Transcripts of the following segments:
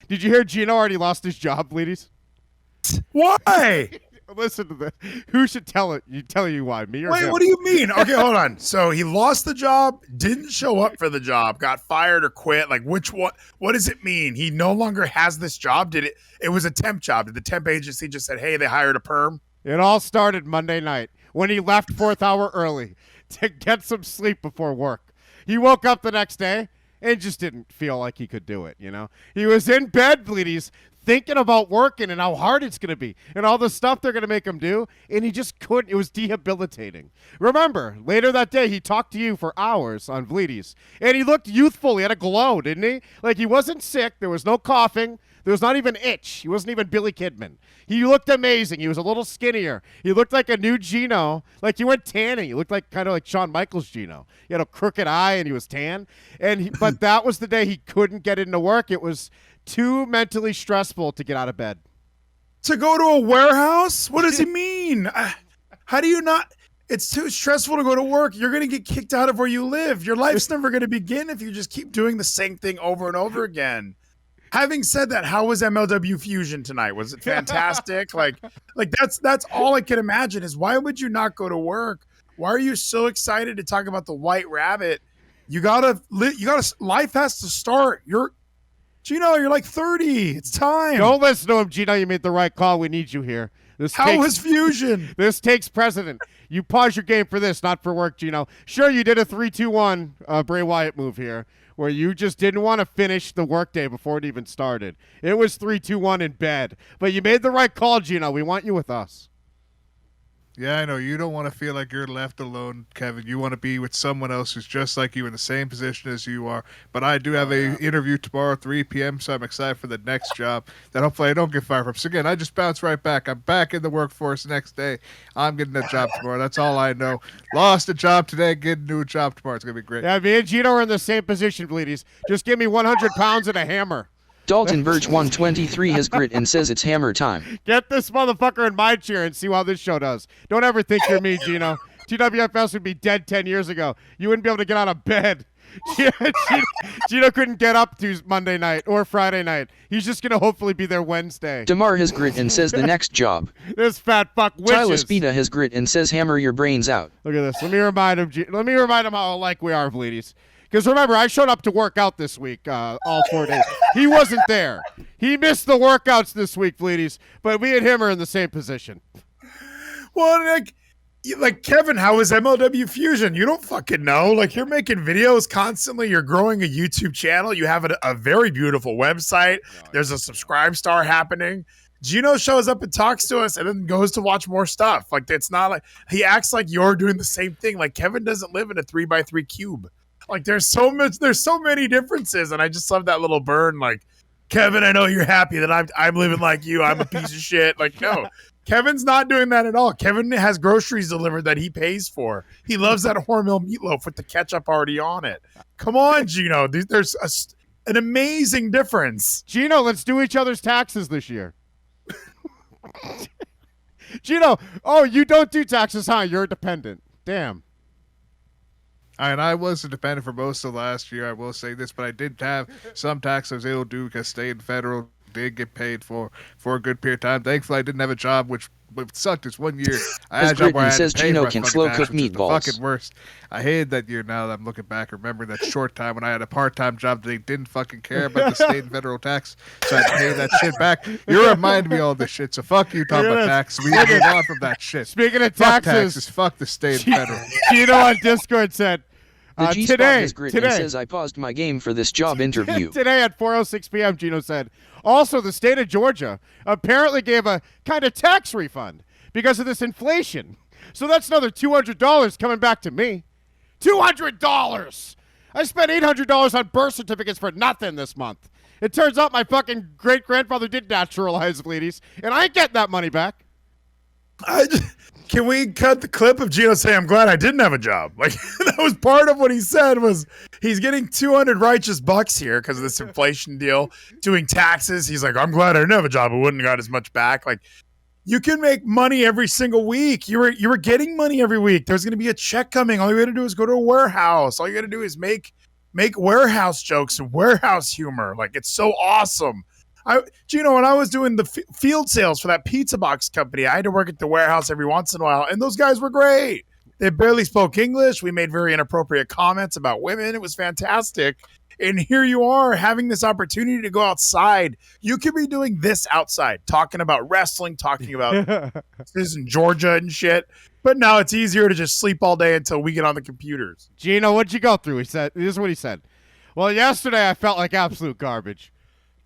Did you hear Geno already lost his job, Vleeties? Why? Listen to this. Who should tell it? Tell you why? Me or Wait, him? what do you mean? Okay, hold on. So he lost the job, didn't show up for the job, got fired or quit. Like, which one? What does it mean? He no longer has this job. It was a temp job? Did the temp agency just said, "Hey, they hired a perm"? It all started Monday night when he left 4th hour early to get some sleep before work. He woke up the next day and just didn't feel like he could do it, you know? He was in bed, Vleeties, thinking about working and how hard it's going to be and all the stuff they're going to make him do, and he just couldn't. It was debilitating. Remember, later that day, he talked to you for hours on Vleeties, and he looked youthful. He had a glow, didn't he? Like, he wasn't sick. There was no coughing. There was not even itch. He wasn't even Billy Kidman. He looked amazing. He was a little skinnier. He looked like a new Geno. Like, he went tanning. He looked like kind of like Shawn Michaels' Geno. He had a crooked eye and he was tan. But that was the day he couldn't get into work. It was too mentally stressful to get out of bed. To go to a warehouse? What does he mean? How do you not? It's too stressful to go to work. You're going to get kicked out of where you live. Your life's never going to begin if you just keep doing the same thing over and over again. Having said that, how was MLW Fusion tonight? Was it fantastic? like that's all I can imagine is why would you not go to work? Why are you so excited to talk about the White Rabbit? Life has to start. Geno, you're like 30. It's time. Don't listen to him, Geno. You made the right call. We need you here. How was Fusion? This takes precedent. You pause your game for this, not for work, Geno. Sure, you did a 3-2-1 Bray Wyatt move here, where you just didn't want to finish the workday before it even started. It was 3-2-1 in bed. But you made the right call, Geno. We want you with us. Yeah, I know. You don't want to feel like you're left alone, Kevin. You want to be with someone else who's just like you in the same position as you are. But I do have a interview tomorrow at 3 p.m., so I'm excited for the next job that hopefully I don't get fired from. So again, I just bounce right back. I'm back in the workforce next day. I'm getting a job tomorrow. That's all I know. Lost a job today, get a new job tomorrow. It's going to be great. Yeah, me and Geno are in the same position, Vleeties. Just give me 100 pounds and a hammer. Dalton Verge 123 has grit and says it's hammer time. Get this motherfucker in my chair and see how this show does. Don't ever think you're me, Geno. TWFS would be dead 10 years ago. You wouldn't be able to get out of bed. Geno couldn't get up Tuesday, Monday night or Friday night. He's just going to hopefully be there Wednesday. Damar has grit and says the next job. This fat fuck wishes. Tyler Spina has grit and says hammer your brains out. Look at this. Let me remind him how alike we are, Vleeties. Because remember, I showed up to work out this week, all 4 days. He wasn't there. He missed the workouts this week, Vleeties. But me and him are in the same position. Well, like Kevin, how is MLW Fusion? You don't fucking know. Like, you're making videos constantly. You're growing a YouTube channel. You have a very beautiful website. There's a subscribe star happening. Geno shows up and talks to us and then goes to watch more stuff. Like, it's not like he acts like you're doing the same thing. Like, Kevin doesn't live in a 3x3 cube. Like, there's so many differences, and I just love that little burn. Like, Kevin, I know you're happy that I'm living like you. I'm a piece of shit. Like, no, Kevin's not doing that at all. Kevin has groceries delivered that he pays for. He loves that Hormel meatloaf with the ketchup already on it. Come on, Geno. There's an amazing difference. Geno, let's do each other's taxes this year. Geno, oh, you don't do taxes, huh? You're a dependent. Damn. And I was a dependent for most of last year, I will say this, but I did have some tax I was able to do because state and federal did get paid for a good period of time. Thankfully, I didn't have a job, which sucked. This 1 year, I had a job where I had says to pay Geno for can fucking slow tax, cook which is meatballs. the fucking worst. I hated that year now that I'm looking back, remembering that short time when I had a part-time job that they didn't fucking care about the state and federal tax, so I had to pay that shit back. You reminded me of all this shit, so fuck you talking about tax. We move on from that shit. Speaking of fuck taxes, fuck the state and federal. Geno on Discord said, The G-Spot has grit and says I paused my game for this job interview. Today at 4:06 p.m., Geno said, also, the state of Georgia apparently gave a kind of tax refund because of this inflation. So that's another $200 coming back to me. $200! I spent $800 on birth certificates for nothing this month. It turns out my fucking great-grandfather did naturalize Vleeties, and I ain't getting that money back. Can we cut the clip of Geno saying, I'm glad I didn't have a job? Like, that was part of what he said was he's getting 200 righteous bucks here because of this inflation deal, doing taxes. He's like, I'm glad I didn't have a job. I wouldn't have got as much back. Like, you can make money every single week. You were getting money every week. There's going to be a check coming. All you got to do is go to a warehouse. All you got to do is make warehouse jokes and warehouse humor. Like, it's so awesome. Gino, when I was doing the field sales for that pizza box company, I had to work at the warehouse every once in a while, and those guys were great. They barely spoke English. We made very inappropriate comments about women. It was fantastic. And here you are having this opportunity to go outside. You could be doing this outside, talking about wrestling, talking about this in Georgia and shit. But now it's easier to just sleep all day until we get on the computers. Gino, what'd you go through? He said, this is what he said. Well, yesterday I felt like absolute garbage,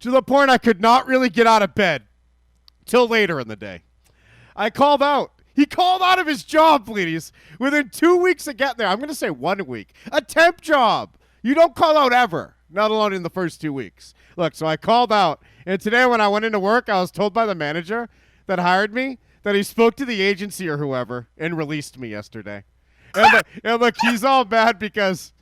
to the point I could not really get out of bed till later in the day. I called out. He called out of his job, Vleeties, within 2 weeks of getting there. I'm going to say 1 week. A temp job. You don't call out ever, not alone in the first 2 weeks. Look, so I called out, and today when I went into work, I was told by the manager that hired me that he spoke to the agency or whoever and released me yesterday. And look, he's all mad because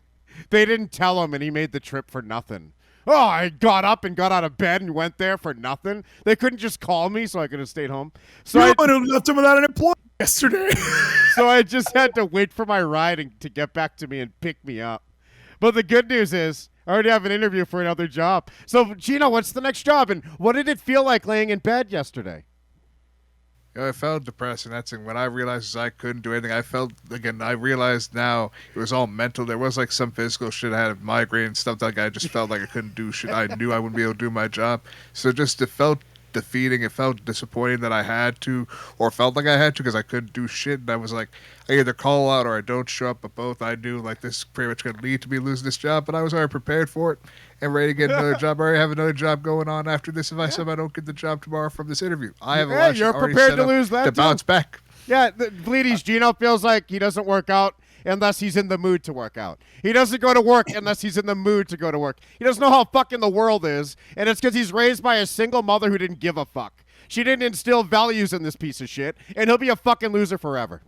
they didn't tell him, and he made the trip for nothing. Oh, I got up and got out of bed and went there for nothing. They couldn't just call me, so I could have stayed home. So I left him without an employee yesterday. So I just had to wait for my ride to get back to me and pick me up. But the good news is I already have an interview for another job. So, Gino, what's the next job? And what did it feel like laying in bed yesterday? It felt depressing. That's when I realized I couldn't do anything. I realized now it was all mental. There was like some physical shit. I had a migraine and stuff like that. I just felt like I couldn't do shit. I knew I wouldn't be able to do my job. So just it felt defeating. It felt disappointing that I had to, or felt like I had to, because I couldn't do shit. And I was like, I either call out or I don't show up. But both I knew like this is pretty much going to lead to me losing this job. But I was already prepared for it and ready to get another job. I already have another job going on after this. If I said I don't get the job tomorrow from this interview, I have a lot you're prepared to lose that to bounce back. Yeah, Vleeties, Gino feels like he doesn't work out unless he's in the mood to work out. He doesn't go to work unless he's in the mood to go to work. He doesn't know how fucking the world is, and it's because he's raised by a single mother who didn't give a fuck. She didn't instill values in this piece of shit, and he'll be a fucking loser forever.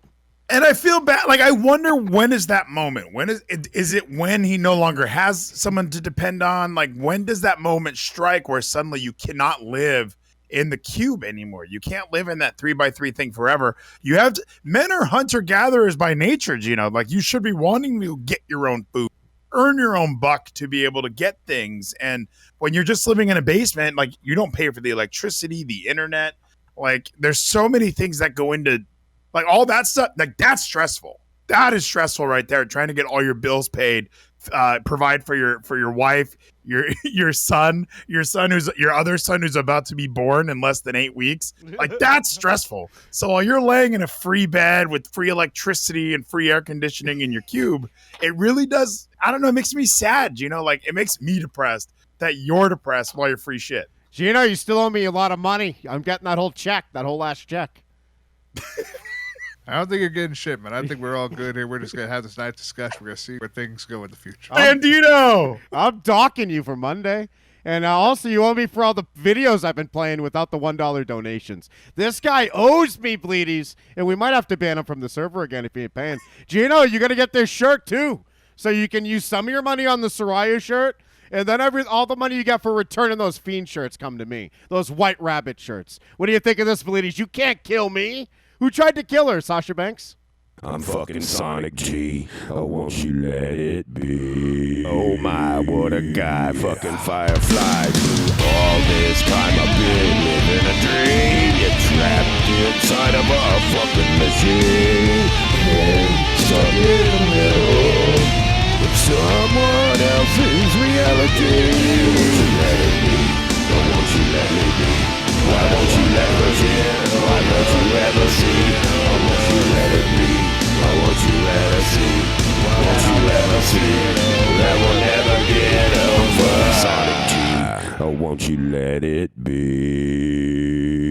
And I feel bad. Like, I wonder, when is that moment? When is it when he no longer has someone to depend on? Like, when does that moment strike where suddenly you cannot live in the cube anymore? You can't live in that 3x3 thing forever. You have to, men are hunter-gatherers by nature, Gino. Like, you should be wanting to get your own food, earn your own buck to be able to get things. And when you're just living in a basement, like, you don't pay for the electricity, the internet. Like, there's so many things that go into, like, all that stuff. Like, that's stressful. That is stressful right there. Trying to get all your bills paid, provide for your wife, your son who's your other son who's about to be born in less than 8 weeks. Like, that's stressful. So while you're laying in a free bed with free electricity and free air conditioning in your cube, it really does, I don't know, it makes me sad, Gino. Like, it makes me depressed that you're depressed while you're free shit. Gino, you still owe me a lot of money. I'm getting that whole last check. I don't think you're getting shit, man. I think we're all good here. We're just going to have this nice discussion. We're going to see where things go in the future. Bandito! I'm docking you for Monday. And also, you owe me for all the videos I've been playing without the $1 donations. This guy owes me, Vleeties, and we might have to ban him from the server again if he ain't paying. Gino, you got to get this shirt, too, so you can use some of your money on the Soraya shirt, and then all the money you get for returning those Fiend shirts come to me, those White Rabbit shirts. What do you think of this, Vleeties? You can't kill me. Who tried to kill her, Sasha Banks? I'm fucking Sonic G. Oh, won't you let it be? Oh my, what a guy. Fucking Firefly. Through all this time I've been living a dream. You're trapped inside of a fucking machine. And stuck in the middle of someone else's reality. Won't you let it be? Oh, won't you let me be? Why won't you let us in? Why won't you ever see? Why won't you let it be? Why won't you let us see? Why won't you ever see? That will never get over. Sonic G, oh, won't you let it be?